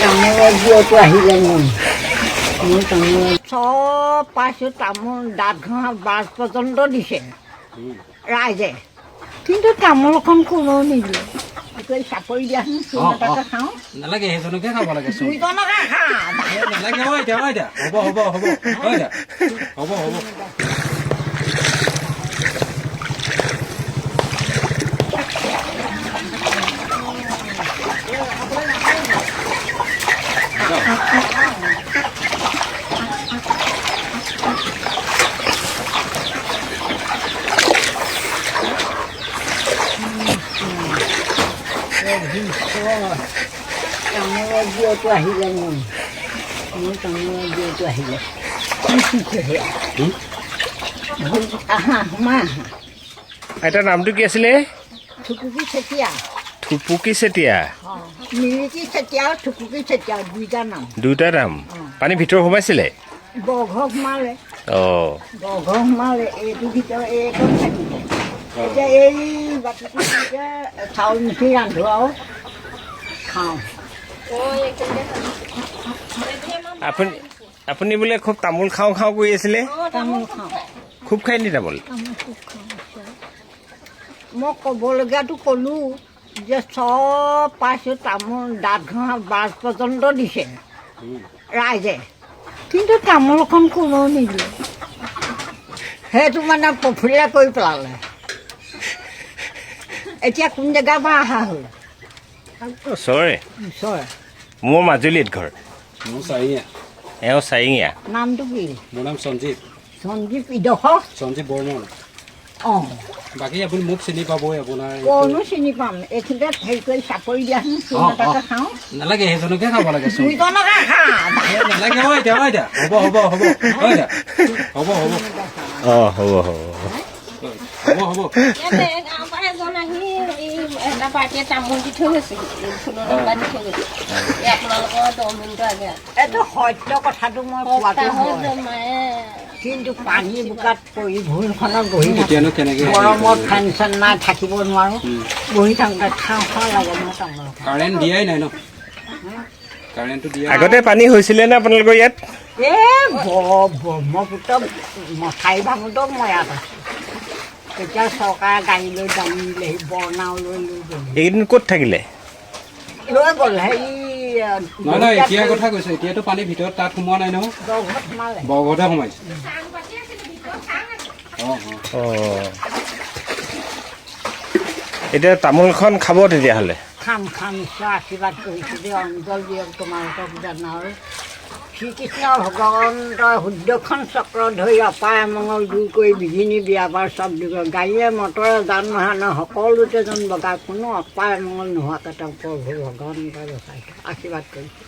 তামোলৰ বিয়টো আহিলে মোৰ তামোল চব পাইছোঁ। তামোল দাঁত ঘঁহা বাছ পৰ্যন্ত দিছে ৰাইজে, কিন্তু তামোলখন কোনেও নিদিয়ে। চাপৰি দিয়াচোন, চূণ এটাকে খাওঁ। নালাগে, সেইজনকে খাব লাগে। দুইজনকে খা। নালাগে এতিয়া হ'ব হ'ব। তামোলৰ বিয়টো আহিলে মোৰ তামোলৰ বিয়টো আহিলে। আইতাৰ নামটো কি আছিলে? থুকুকি চেতিয়া। থুপুকি চেতিয়া। মিৰিকি চেতিয়া আৰু থুকুকি চেতিয়া দুইটা নাম। দুটা নাম। পানী ভিতৰ সোমাইছিলে? বঘ সোমালে। অঁ, বঘ সোমালে, এইটো ভিতৰত এইকণ থাকিলে। এতিয়া এই বাকীটো চাউল মুঠি ৰান্ধো আৰু খাওঁ। আপুনি আপুনি বোলে খুব তামোল খাওঁ খাওঁ কৰি আছিলে? তামোল খাওঁ। খুব খাই নি তামোল? তামোল খুব খাওঁ। মই ক'বলগীয়াটো ক'লোঁ যে চব পাইছোঁ। তামোল দাঁত ঘঁহা বাছ পৰ্যন্ত দিছে ৰাইজে, কিন্তু তামোলখন কোনেও নিদিয়ে। সেইটো মানে প্ৰফুল্ল কৰি পেলালে। এতিয়া কোন জেগাৰ পৰা অহা হ'ল? ওচৰৰে। ওচৰে। মোৰ মাজুলীত ঘৰ। মোৰ চাৰিঙীয়া। এওঁ চাৰিঙীয়া। নামটো কি? মোৰ নাম সঞ্জীৱ। সঞ্জীৱ ইডোখৰ? সঞ্জীৱ বৰ্মন। অঁ, বাকী আপুনি মোক চিনি পাবই। আপোনাৰ ক'নো চিনি পাম? এইখিনিতে হেৰি কৰি চাপৰি দিয়াচোন, চূণ এটাকে খাওঁ। নালাগে, সেইজনকে খাব লাগে। দুইজনকে খা। নালাগে এতিয়া হ'ব অঁ, হ'ব। এটা পাৰ্টিয়ে তামোল দি থৈ গৈছে, ফুলৰ ডবা দি থৈ গৈছে। আপোনালোকৰ 10 মিনিটৰ আগে এইটো সত্য কথাটো মই কোৱাটো হয়, কিন্তু পানী বোকাত পৰি ভুলখনত বহি এতিয়ানো কেনেকে গৰমত ফেন চেন নাই, থাকিব নোৱাৰোঁ। বহি থাকোঁতে খাওঁ লাগে মই তামোল। কাৰেণ্ট দিয়াই নাই ন? কাৰেণ্টটো দিয়া আগতে পানী হৈছিলে নে আপোনালোকৰ ইয়াত? এই ব্ৰহ্মপুত্ৰ মথাউৰি ভাঙোতেও মই ইয়াত আছোঁ। তেতিয়া চৰকাৰে গাড়ী লৈ দাঙি নিলেহি, বৰনাওলৈ লৈ গ'ল। এইকেইদিন ক'ত থাকিলে? লৈ গ'ল হেৰি নহয়, এতিয়াৰ কথা কৈছোঁ। এতিয়াতো পানী ভিতৰত তাত সোমোৱা নাই নহয়, বৰঘৰত সোমালে। বৰঘৰতে সোমাইছে। অঁ, এতিয়া তামোলখন খাব তেতিয়াহ'লে? খাম ঈশ্বৰ আশীৰ্বাদ কৰিছোঁ দেই, অঞ্জল দিয়ক তোমালোকক জানা। আৰু শ্ৰীকৃষ্ণ ভগৱন্তই সুদৰ্শন চক্ৰ ধৰি অপায় মংগল দূৰ কৰি বিঘিনি বিয়াবাৰ চব দিব। গাড়ীয়ে মটৰে যান বাহনে সকলোতে যেন বগাই কোনো অপায় মংগল নোহোৱাকৈ তেওঁ প্ৰভু ভগৱন্তই বচাইছে। আশীৰ্বাদ কৰিছোঁ।